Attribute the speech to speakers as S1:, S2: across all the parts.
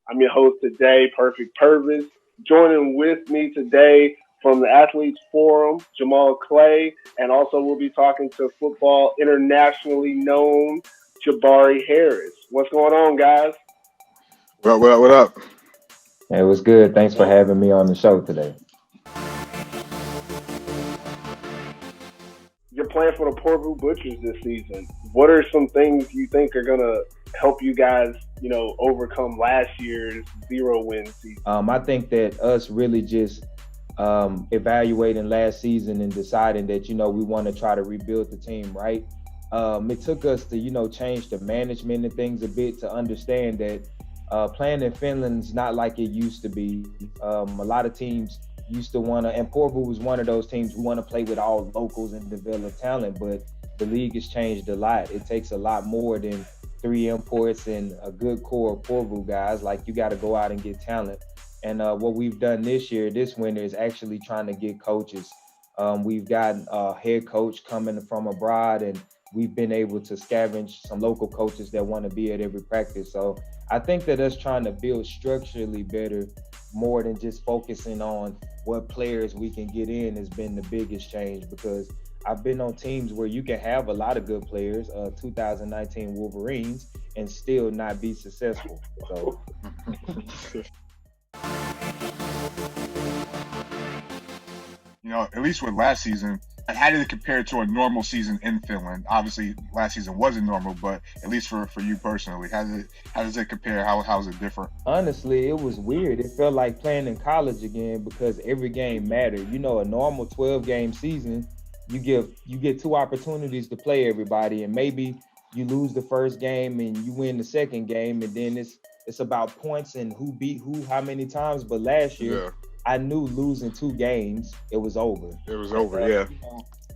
S1: I'm your host today, Perfect Purvis. Joining with me today from the Athletes Forum, Jamal Clay, and also we'll be talking to football internationally known Jabari Harris. What's going on, guys?
S2: What up?
S3: Hey, it was good. Thanks for having me on the show today.
S1: You're playing for the Porvoo Butchers this season. What are some things you think are going to help you guys, overcome last year's 0-win season?
S3: I think that us really just evaluating last season and deciding that, we want to try to rebuild the team, right? It took us to, change the management and things a bit to understand that playing in Finland is not like it used to be. A lot of teams used to want to, and Porvoo was one of those teams who want to play with all locals and develop talent, but the league has changed a lot. It takes a lot more than 3 imports and a good core of Porvoo guys. Like, you got to go out and get talent. And what we've done this winter, is actually trying to get coaches. We've gotten a head coach coming from abroad, and we've been able to scavenge some local coaches that want to be at every practice. So I think that us trying to build structurally better, more than just focusing on what players we can get in, has been the biggest change, because I've been on teams where you can have a lot of good players, 2019 Wolverines, and still not be successful. So
S2: At least with last season, how did it compare to a normal season in Finland? Obviously, last season wasn't normal, but at least for you personally, how does it compare? How is it different?
S3: Honestly, it was weird. It felt like playing in college again, because every game mattered. A normal 12-game season, you get 2 opportunities to play everybody, and maybe you lose the first game and you win the second game, and then it's about points and who beat who how many times. But last year, I knew losing 2 games, it was over.
S2: It was over, yeah.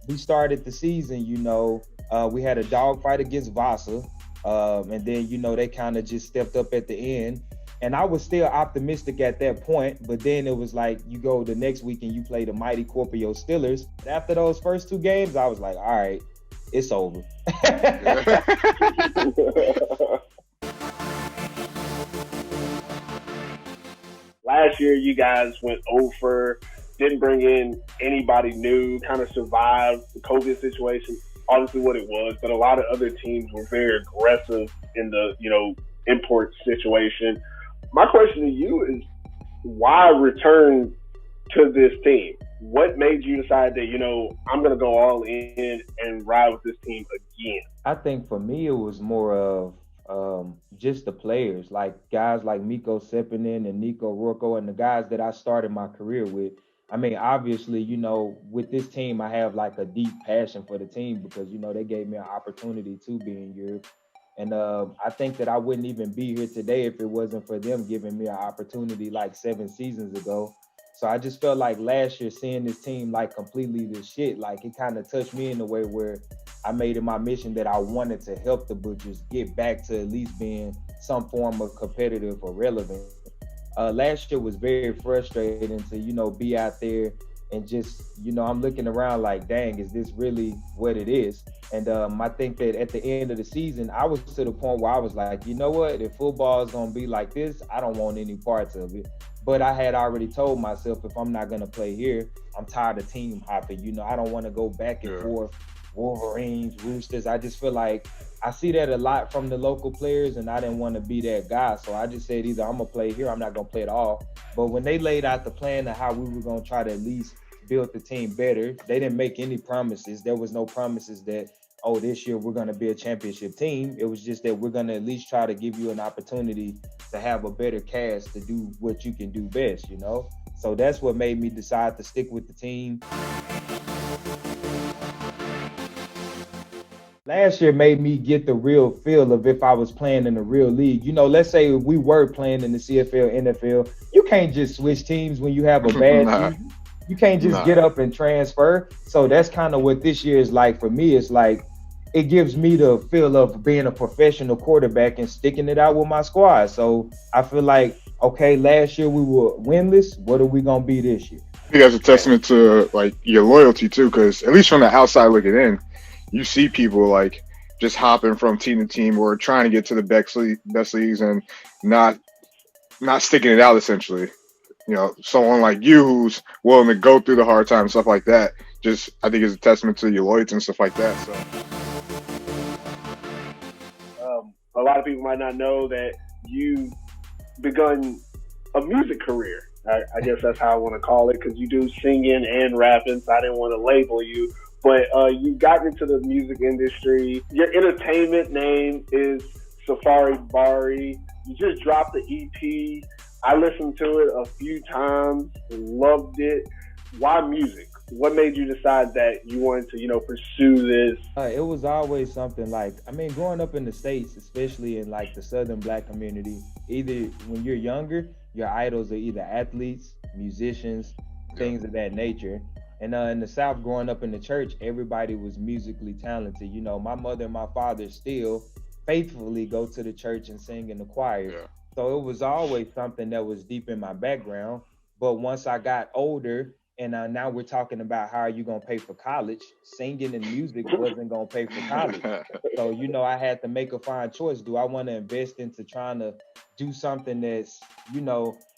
S3: We started the season, we had a dogfight against Vasa, and then, they kind of just stepped up at the end. And I was still optimistic at that point, but then it was like, you go the next week and you play the mighty Corpio Steelers. After those first 2 games, I was like, all right, it's over.
S1: Last year, you guys went over, didn't bring in anybody new, kind of survived the COVID situation, obviously what it was, but a lot of other teams were very aggressive in the, import situation. My question to you is, why return to this team? What made you decide that, I'm going to go all in and ride with this team again?
S3: I think for me, it was more of just the players, like guys like Mikko Sepinen and Nico Rocco, and the guys that I started my career with. I mean, obviously, with this team, I have like a deep passion for the team, because, they gave me an opportunity to be in Europe. And I think that I wouldn't even be here today if it wasn't for them giving me an opportunity like 7 seasons ago. So I just felt like last year, seeing this team like completely the shit, like it kind of touched me in a way where I made it my mission that I wanted to help the Butchers get back to at least being some form of competitive or relevant. Last year was very frustrating to, be out there and just, I'm looking around like, dang, is this really what it is? And I think that at the end of the season, I was to the point where I was like, you know what, if football is going to be like this, I don't want any parts of it. But I had already told myself, if I'm not going to play here, I'm tired of team hopping. I don't want to go back and forth, Wolverines, Roosters. I just feel like I see that a lot from the local players, and I didn't want to be that guy. So I just said, either I'm going to play here, I'm not going to play at all. But when they laid out the plan of how we were going to try to at least build the team better, they didn't make any promises. There was no promises that, this year we're going to be a championship team. It was just that we're going to at least try to give you an opportunity to have a better cast to do what you can do best, So that's what made me decide to stick with the team. Last year made me get the real feel of if I was playing in a real league. Let's say if we were playing in the CFL, NFL, you can't just switch teams when you have a bad season. You can't just get up and transfer. So that's kind of what this year is like for me. It's like, it gives me the feel of being a professional quarterback and sticking it out with my squad. So I feel like, okay, last year we were winless. What are we going to be this year?
S2: I think that's a testament to like your loyalty too, because at least from the outside looking in, you see people like just hopping from team to team or trying to get to the best leagues and not not sticking it out essentially. Someone like you who's willing to go through the hard times, stuff like that, just I think is a testament to your loyalty and stuff like that. So
S1: a lot of people might not know that you begun a music career. I guess that's how I want to call it, because you do singing and rapping, so I didn't want to label you. But you got into the music industry. Your entertainment name is Safari Bari. You just dropped the EP. I listened to it a few times, loved it. Why music? What made you decide that you wanted to, pursue this?
S3: It was always something growing up in the States, especially in like the Southern Black community, either when you're younger, your idols are either athletes, musicians, things of that nature. And in the South, growing up in the church, everybody was musically talented. My mother and my father still faithfully go to the church and sing in the choir.
S2: Yeah.
S3: So it was always something that was deep in my background. But once I got older, and now we're talking about how are you going to pay for college, singing and music wasn't going to pay for college. So, I had to make a fine choice. Do I want to invest into trying to do something that's,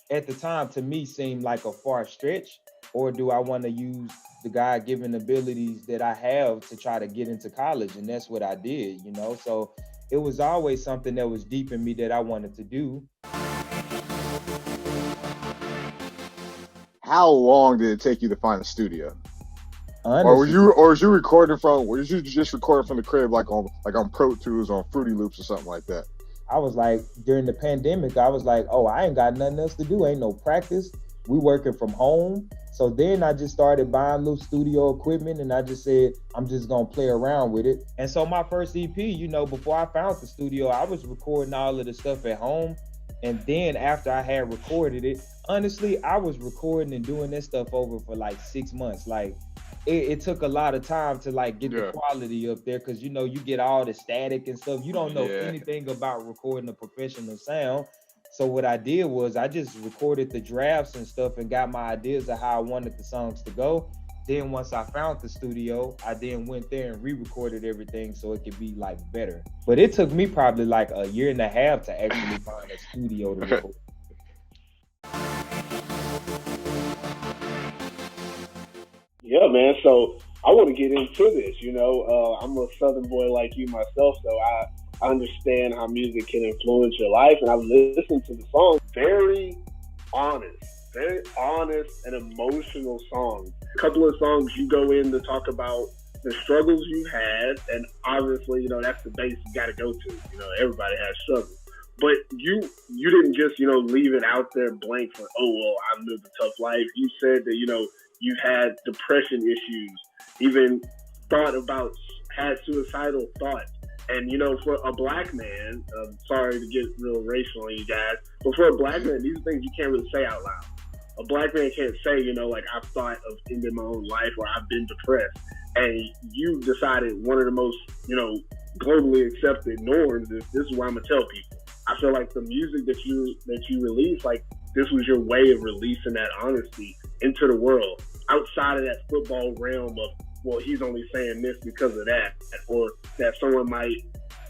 S3: at the time to me seemed like a far stretch? Or do I want to use the God-given abilities that I have to try to get into college? And that's what I did, So it was always something that was deep in me that I wanted to do.
S2: How long did it take you to find a studio?
S3: Honestly,
S2: Was you just recording from the crib like on Pro Tools, on Fruity Loops or something like that?
S3: I was like, during the pandemic, I was like, oh, I ain't got nothing else to do. Ain't no practice. We working from home. So then I just started buying little studio equipment, and I just said, I'm just going to play around with it. And so my first EP, before I found the studio, I was recording all of the stuff at home. And then after I had recorded it, honestly, I was recording and doing this stuff over for like 6 months. Like it took a lot of time to like get the quality up there, because, you get all the static and stuff. You don't know anything about recording a professional sound. So what I did was I just recorded the drafts and stuff and got my ideas of how I wanted the songs to go. Then once I found the studio, I then went there and re-recorded everything so it could be like better. But it took me probably like a year and a half to actually find a studio to record.
S1: Yeah, man. So I want to get into this. I'm a Southern boy like you myself, so I understand how music can influence your life, and I've listened to the songs. Very honest and emotional songs. A couple of songs you go in to talk about the struggles you've had, and obviously, that's the base you got to go to. Everybody has struggles, but you didn't just leave it out there blank for, oh well, I've lived a tough life. You said that you've had depression issues, even had suicidal thoughts. And, for a black man, sorry to get real racial on you guys, but for a black man, these are things you can't really say out loud. A black man can't say, like, I've thought of ending my own life, or I've been depressed. And you decided one of the most, globally accepted norms is, this is what I'm going to tell people. I feel like the music that you release, like, this was your way of releasing that honesty into the world, outside of that football realm of, well, he's only saying this because of that, or that someone might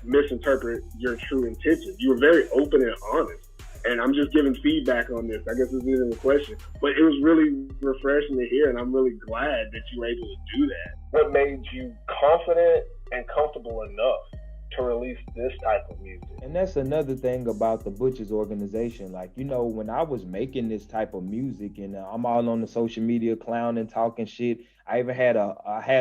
S1: misinterpret your true intentions. You were very open and honest, and I'm just giving feedback on this. I guess this isn't a question, but it was really refreshing to hear, and I'm really glad that you were able to do that. What made you confident and comfortable enough to release this type of music?
S3: And that's another thing about the Butchers organization. Like, when I was making this type of music, and I'm all on the social media clowning, talking shit, I even had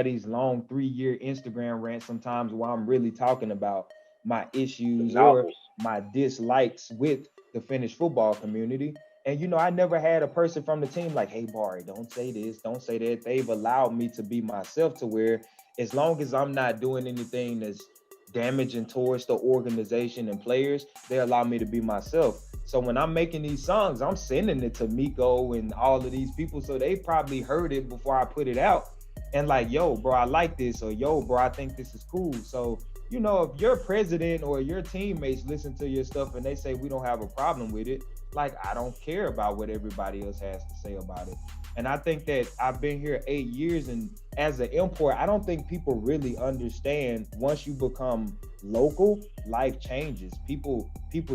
S3: these long 3-year Instagram rants sometimes where I'm really talking about my issues or my dislikes with the Finnish football community. And, I never had a person from the team like, hey, Bari, don't say this, don't say that. They've allowed me to be myself, to where as long as I'm not doing anything that's damaging towards the organization and players, they allow me to be myself. So when I'm making these songs, I'm sending it to Miko and all of these people, so they probably heard it before I put it out, and like, yo, bro, I like this, or yo, bro, I think this is cool. So, if your president or your teammates listen to your stuff and they say we don't have a problem with it, like, I don't care about what everybody else has to say about it. And I think that I've been here 8 years, and as an import, I don't think people really understand once you become local, life changes. People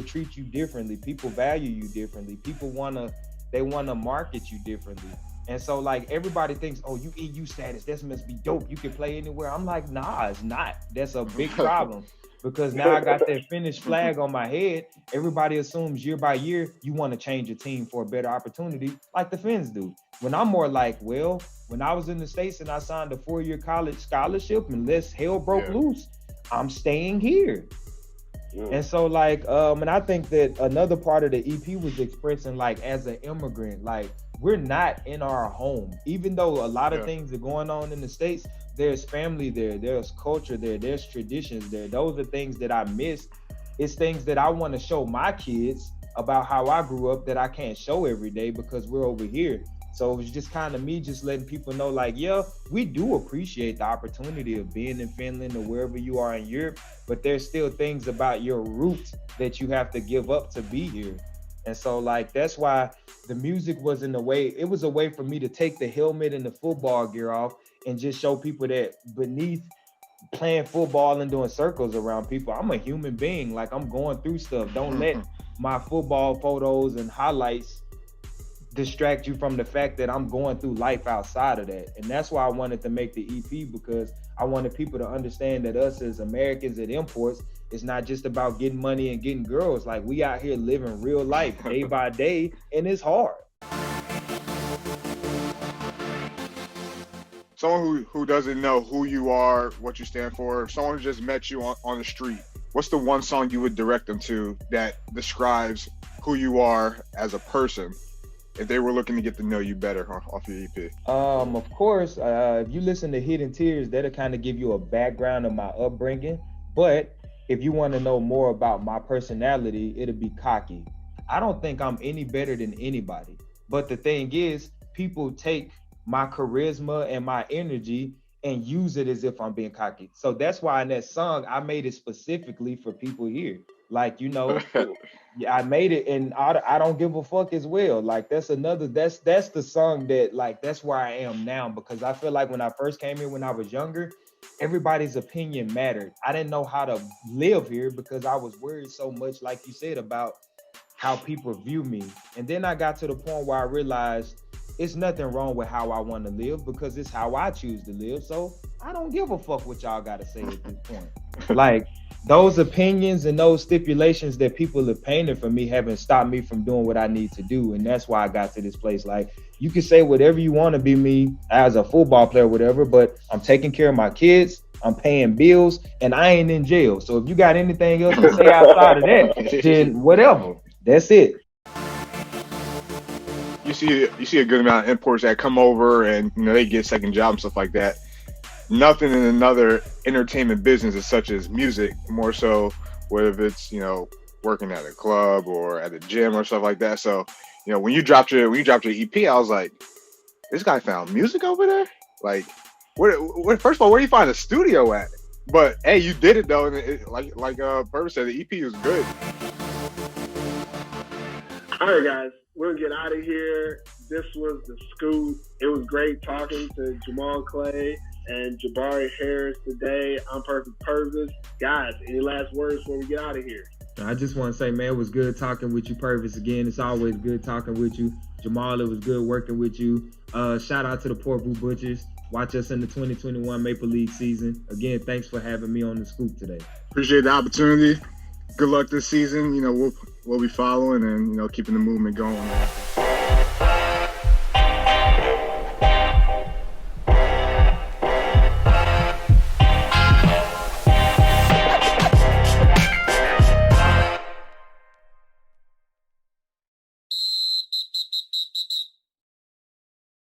S3: treat you differently. People value you differently. They wanna market you differently. And so like everybody thinks, oh, you EU status, this must be dope. You can play anywhere. I'm like, nah, it's not. That's a big problem. Because now I got that Finnish flag on my head. Everybody assumes year by year you want to change your team for a better opportunity, like the Finns do. When I'm more like, well, when I was in the States and I signed a 4-year college scholarship, unless hell broke loose, I'm staying here. And so like, and I think that another part of the EP was expressing like, as an immigrant, like we're not in our home. Even though a lot of things are going on in the States, there's family there, there's culture there, there's traditions there. Those are things that I miss. It's things that I want to show my kids about how I grew up that I can't show every day because we're over here. So it was just kind of me just letting people know like, yeah, we do appreciate the opportunity of being in Finland or wherever you are in Europe, but there's still things about your roots that you have to give up to be here. And so like, that's why the music was in a way, it was a way for me to take the helmet and the football gear off and just show people that beneath playing football and doing circles around people, I'm a human being. Like I'm going through stuff. Don't let my football photos and highlights distract you from the fact that I'm going through life outside of that. And that's why I wanted to make the EP, because I wanted people to understand that us as Americans at imports, it's not just about getting money and getting girls. Like we out here living real life day by day, and it's hard.
S2: Someone who doesn't know who you are, what you stand for, if someone who just met you on the street, what's the one song you would direct them to that describes who you are as a person, if they were looking to get to know you better off your EP?
S3: Of course, if you listen to Hidden Tears, that'll kind of give you a background of my upbringing. But if you want to know more about my personality, it'll be Cocky. I don't think I'm any better than anybody. But the thing is, people take my charisma and my energy and use it as if I'm being cocky. So that's why in that song, I made it specifically for people here. Like, you know, I made it, and I don't give a fuck as well. Like that's the song that like, that's where I am now, because I feel like when I first came here when I was younger, everybody's opinion mattered. I didn't know how to live here because I was worried so much, like you said, about how people view me. And then I got to the point where I realized it's nothing wrong with how I want to live because it's how I choose to live. So I don't give a fuck what y'all got to say at this point. Like those opinions and those stipulations that people have painted for me haven't stopped me from doing what I need to do. And that's why I got to this place. Like you can say whatever you want to be me as a football player, whatever, but I'm taking care of my kids, I'm paying bills, and I ain't in jail. So if you got anything else to say outside of that, then whatever. That's it.
S2: You see a good amount of imports that come over and they get second job and stuff like that. Nothing in another entertainment business such as music, more so whether it's working at a club or at a gym or stuff like that. So when you dropped your EP, I was like, this guy found music over there. Like, where first of all, where do you find a studio at? But hey, you did it though, and like Purvis said, the EP was good.
S1: All right, guys, we're gonna get out of here. This was the Scoop. It was great talking to Jamal Clay and Jabari Harris today. I'm Perfect Purvis. Guys, any last words before we get out of here?
S3: I just want to say, man, it was good talking with you, Purvis. Again, it's always good talking with you. Jamal, it was good working with you. Shout out to the Portable Butchers. Watch us in the 2021 Maple League season. Again, thanks for having me on the Scoop today.
S2: Appreciate the opportunity. Good luck this season. We'll be following and keeping the movement going.